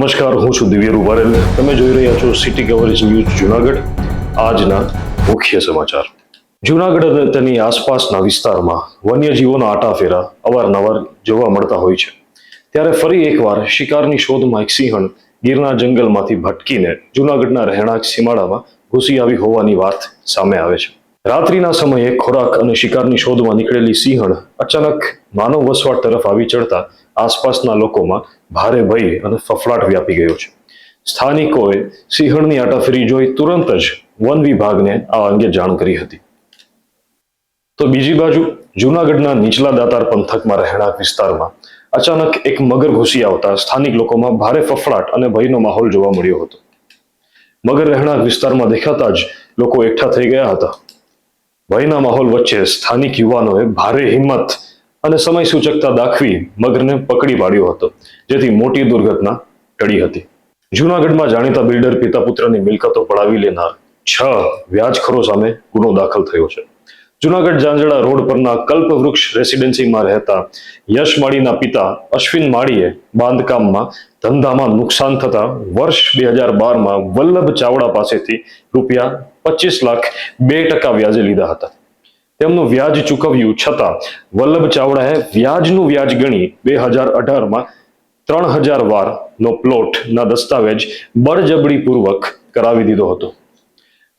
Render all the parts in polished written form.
નમસ્કાર, હું છું દિવ્ય રૂપારેલ. તમે જોઈ રહ્યા છો સિટી કવરેજ ન્યૂઝ જુનાગઢ. આજના મુખ્ય સમાચાર. જુનાગઢ અને તેની આસપાસના વિસ્તારમાં વન્યજીવોના આટાફેરા અવારનવાર જોવા મળતા હોય છે. ત્યારે ફરી એકવાર શિકારની શોધમાં એક સિંહણ ગીરના જંગલમાંથી ભટકીને જુનાગઢના રહેણાંક સીમાડામાં ઘૂસી આવી હોવાની વાત સામે આવે છે. રાત્રિના સમયે ખોરાક અને શિકારની શોધમાં નીકળેલી સિંહણ અચાનક માનવ વસવાટ તરફ આવી ચડતા આસપાસના લોકોમાં ભારે ભય અને ફફડાટ વ્યાપી ગયો છે. સ્થાનિકોએ સિંહણની આટાફેરી જોઈ તુરંત જ વન વિભાગને આ અંગે જાણ કરી હતી. તો બીજી બાજુ જૂનાગઢના નીચલા દાતાર પંથકમાં રહેણાંક વિસ્તારમાં અચાનક એક મગર ઘૂસી આવતા સ્થાનિક લોકોમાં ભારે ફફડાટ અને ભયનો માહોલ જોવા મળ્યો હતો. મગર રહેણાંક વિસ્તારમાં દેખાતા જ લોકો એકઠા થઈ ગયા હતા. ભયના માહોલ વચ્ચે સ્થાનિક યુવાનોએ ભારે હિંમત અને સમય સૂચકતા દાખવી મગરને પકડી પાડ્યો હતો, જેથી મોટી દુર્ઘટના ટળી હતી. જૂનાગઢમાં જાણીતા બિલ્ડર પિતા પુત્રની મિલકતો પડાવી લેનાર 6 વ્યાજખોરો સામે ગુનો દાખલ થયો છે. જૂનાગઢ ઝાંઝડા રોડ પરના કલ્પવૃક્ષ રેસિડેન્સીમાં રહેતા યશ માળીના પિતા અશ્વિન માળીએ બાંધકામમાં ધંધામાં નુકસાન થતા વર્ષ 2012માં વલ્લભ ચાવડા પાસેથી ₹25 લાખ 2% વ્યાજે લીધા હતા. તેમનું વ્યાજ ચૂકવ્યું છતાં વલ્લભ ચાવડાએ વ્યાજનું વ્યાજ ગણી 2018માં 3000 વારનો પ્લોટના દસ્તાવેજ બળજબરીપૂર્વક કરાવી દીધો હતો.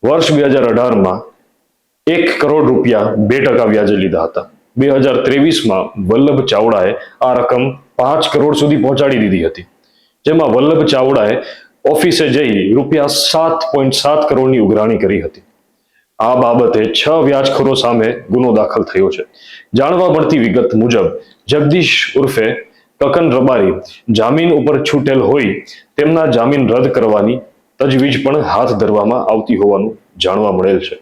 વર્ષ 2018માં ₹1 કરોડ 2% વ્યાજે લીધા હતા. 2023માં વલ્લભ ચાવડાએ આ રકમ 5 કરોડ સુધી પહોંચાડી દીધી હતી, જેમાં વલ્લભ ચાવડાએ ઓફિસે જઈ ₹7.7 કરોડની ઉઘરાણી કરી હતી. આ બાબતે 6 વ્યાજખોરો સામે ગુનો દાખલ થયો છે. જાણવા મળતી વિગત મુજબ જગદીશ ઉર્ફે કકન રબારી જામીન ઉપર છૂટેલ હોય તેમના જામીન રદ કરવાની તજવીજ પણ હાથ ધરવામાં આવતી હોવાનું જાણવા મળેલ છે.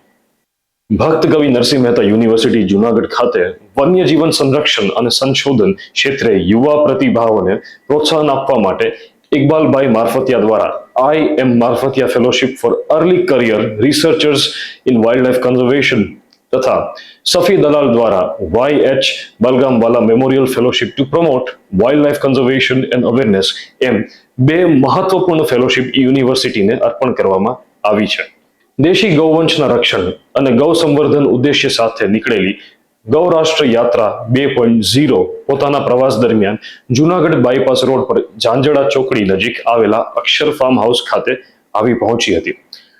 ભક્ત કવિ નરસિંહ મહેતા યુનિવર્સિટી જુનાગઢ ખાતે વન્યજીવન સંરક્ષણ અને સંશોધન ક્ષેત્રે યુવા પ્રતિભાઓને પ્રોત્સાહન આપવા માટે ઇકબાલભાઈ મારફતિયા દ્વારા IM Marfatia fellowship for early career researchers in wildlife conservation તથા સફી દલાલ દ્વારા YH Balgamwala memorial fellowship to promote wildlife conservation and awareness એમ 2 મહત્વપૂર્ણ ફેલોશિપ યુનિવર્સિટીને અર્પણ કરવામાં આવી છે. દેશી ગૌવંશના રક્ષણ અને ગૌ સંવર્ધન ઉદ્દેશ્ય સાથે નીકળેલી ગૌરાષ્ટ્ર યાત્રા 2.0 પોતાના પ્રવાસ દરમિયાન જૂનાગઢ બાયપાસ રોડ પર ઝાંઝડા ચોકડી નજીક આવેલા અક્ષર ફાર્મ હાઉસ ખાતે આવી પહોંચી હતી.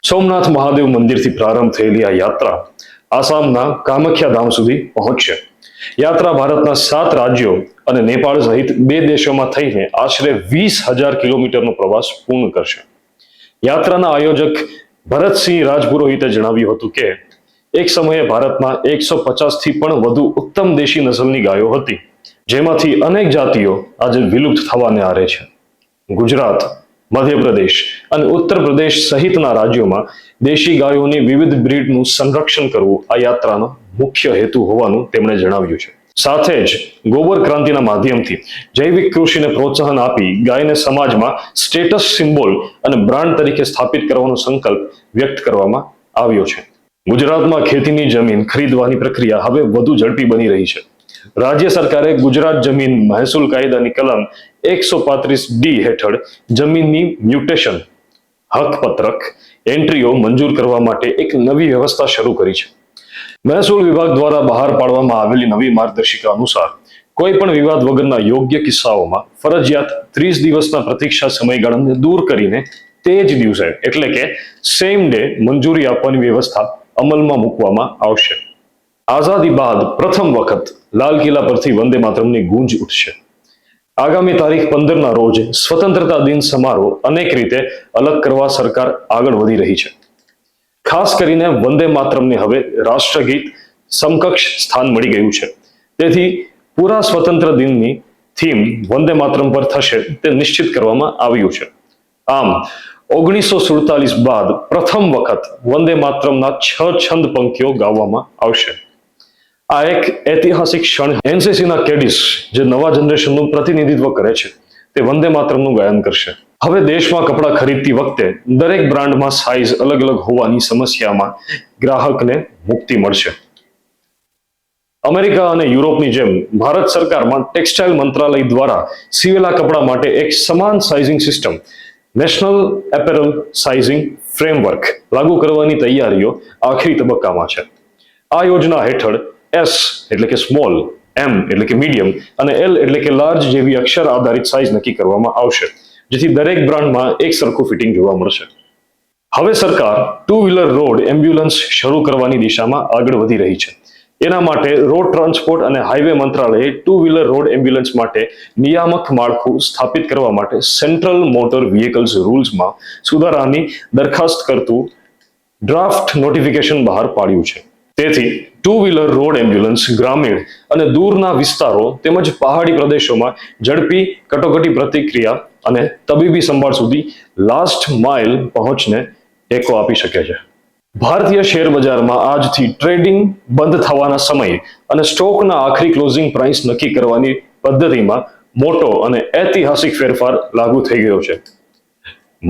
સોમનાથ મહાદેવ મંદિરથી પ્રારંભ થયેલી આ યાત્રા આસામના કામખ્યા ધામ સુધી પહોંચશે. યાત્રા ભારતના 7 રાજ્યો અને નેપાળ સહિત 2 દેશોમાં થઈને આશરે 20,000 કિલોમીટરનો પ્રવાસ પૂર્ણ કરશે. યાત્રાના આયોજક ભરતસિંહ રાજપુરોહિતે જણાવ્યું હતું કે એક સમયે ભારતમાં 150થી પણ વધુ ઉત્તમ દેશી નસલની ગાયો હતી, જેમાંથી અનેક જાતિઓ આજે વિલુપ્ત થવાને આરે છે. ગુજરાત, મધ્યપ્રદેશ અને ઉત્તર પ્રદેશ સહિતના રાજ્યોમાં દેશી ગાયોની વિવિધ બ્રીડનું સંરક્ષણ કરવું આ યાત્રાનો મુખ્ય હેતુ હોવાનું તેમણે જણાવ્યું છે. સાથે જ ગોબર ક્રાંતિના માધ્યમથી જૈવિક કૃષિને પ્રોત્સાહન આપી ગાયને સમાજમાં સ્ટેટસ સિમ્બોલ અને બ્રાન્ડ તરીકે સ્થાપિત કરવાનો સંકલ્પ વ્યક્ત કરવામાં આવ્યો છે. ગુજરાતમાં ખેતીની જમીન ખરીદવાની પ્રક્રિયા હવે વધુ ઝડપી બની રહી છે. રાજ્ય સરકારે ગુજરાત જમીન મહેસૂલ કાયદાની કલમ 135D હેઠળ જમીનની મ્યુટેશન હકપત્રક એન્ટ્રીઓ મંજૂર કરવા માટે એક નવી વ્યવસ્થા શરૂ કરી છે. મહેસૂલ વિભાગ દ્વારા બહાર પાડવામાં આવેલી નવી માર્ગદર્શિકા અનુસાર કોઈ પણ વિવાદ વગરના યોગ્ય કિસ્સાઓમાં ફરજિયાત 30 દિવસના પ્રતીક્ષા સમયગાળાને દૂર કરીને તે જ દિવસે એટલે કે સેમ ડે મંજૂરી આપવાની વ્યવસ્થા અમલમાં મૂકવામાં આવશે. આઝાદી બાદ પ્રથમ વખત લાલ કિલ્લા પરથી વંદે માતરમની ગૂંજ ઉઠશે. આગામી તારીખ 15ના રોજ સ્વતંત્રતા દિન સમારોહ અનેક રીતે અલગ કરવા સરકાર આગળ વધી રહી છે. ખાસ કરીને વંદે માતરમને હવે રાષ્ટ્રગીત સમકક્ષ સ્થાન મળી ગયું છે. તેથી પૂરા સ્વતંત્ર દિનની થીમ વંદે માતરમ પર થશે તે નિશ્ચિત કરવામાં આવ્યું છે. આમ 1947 બાદ પ્રથમ વખત વંદે માતરમના 6 છંદ પંક્તિઓ ગાવામાં આવશે. આ એક ઐતિહાસિક ક્ષણ. એનસીસીના કેડિસ જે નવા જનરેશનનું પ્રતિનિધિત્વ કરે છે તે વંદે માતરમનું ગાયન કરશે. હવે દેશમાં કપડાં ખરીદતી વખતે દરેક બ્રાન્ડમાં સાઇઝ અલગ અલગ હોવાની સમસ્યામાં ગ્રાહકને મુક્તિ મળશે. અમેરિકા અને યુરોપની જેમ ભારત સરકારમાં ટેક્સટાઇલ મંત્રાલય દ્વારા સીવેલા કપડા માટે એક સમાન sizing system national apparel sizing framework લાગુ કરવાની તૈયારીઓ આખરી તબક્કામાં છે. આ યોજના હેઠળ એસ એટલે કે સ્મોલ, એમ એટલે કે મીડિયમ અને એલ એટલે કે લાર્જ જેવી અક્ષર આધારિત સાઇઝ નક્કી કરવામાં આવશે, જેથી દરેક બ્રાન્ડમાં એક સરખું ફિટિંગ જોવા મળશે. હવે સરકાર ટુ વ્હીલર રોડ એમ્બ્યુલન્સ શરૂ કરવાની દિશામાં આગળ વધી રહી છે. એના માટે રોડ ટ્રાન્સપોર્ટ અને હાઈવે મંત્રાલયે ટુ વ્હીલર રોડ એમ્બ્યુલન્સ માટે નિયામક માળખું સ્થાપિત કરવા માટે સેન્ટ્રલ મોટર વ્હીકલ્સ રૂલ્સમાં સુધારાની દરખાસ્ત કરતું ડ્રાફ્ટ નોટિફિકેશન બહાર પાડ્યું છે. તેથી ટુ વ્હીલર રોડ એમ્બ્યુલન્સ ગ્રામીણ અને દૂરના વિસ્તારો તેમજ પહાડી પ્રદેશોમાં ઝડપી કટોકટી પ્રતિક્રિયા અને તબીબી સંભાળ સુધી લાસ્ટ માઇલ પહોંચને ટેકો આપી શકે છે. ભારતીય શેર બજારમાં આજથી ટ્રેડિંગ બંધ થવાના સમયે અને સ્ટોકના આખરી ક્લોઝિંગ પ્રાઇસ નક્કી કરવાની પદ્ધતિમાં મોટો અને ઐતિહાસિક ફેરફાર લાગુ થઈ ગયો છે.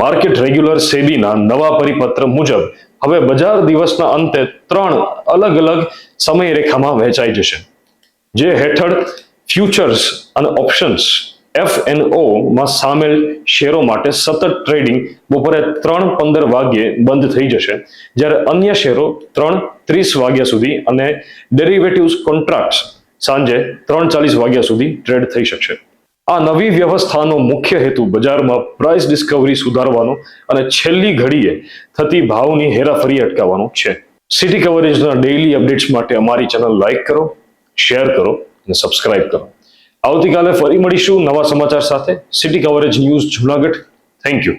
માર્કેટ રેગ્યુલર સેબીના નવા પરિપત્ર મુજબ હવે બજાર દિવસના અંતે 3 અલગ અલગ સમયરેખામાં વહેંચાઈ જશે, જે હેઠળ ફ્યુચર્સ અને ઓપ્શન્સ FNO માં સામેલ શેરો માટે સતત ટ્રેડિંગ બપોરે 3:15 વાગ્યે બંધ થઈ જશે, જ્યારે અન્ય શેરો 3:30 વાગ્યા સુધી અને ડેરિવેટિવ્સ કોન્ટ્રાક્ટ્સ સાંજે 3:40 વાગ્યા સુધી ટ્રેડ થઈ શકશે. આ નવી વ્યવસ્થાનો મુખ્ય હેતુ બજારમાં પ્રાઇસ ડિસ્કવરી સુધારવાનો અને છેલ્લી ઘડીએ થતી ભાવની હેરાફેરી અટકાવવાનો છે. સિટી કવરેજના ડેઇલી અપડેટ્સ માટે અમારી ચેનલ લાઇક કરો, શેર કરો અને સબસ્ક્રાઇબ કરો. આવતીકાલે ફરી મળીશું નવા સમાચાર સાથે. City coverage news Junagadh. Thank you.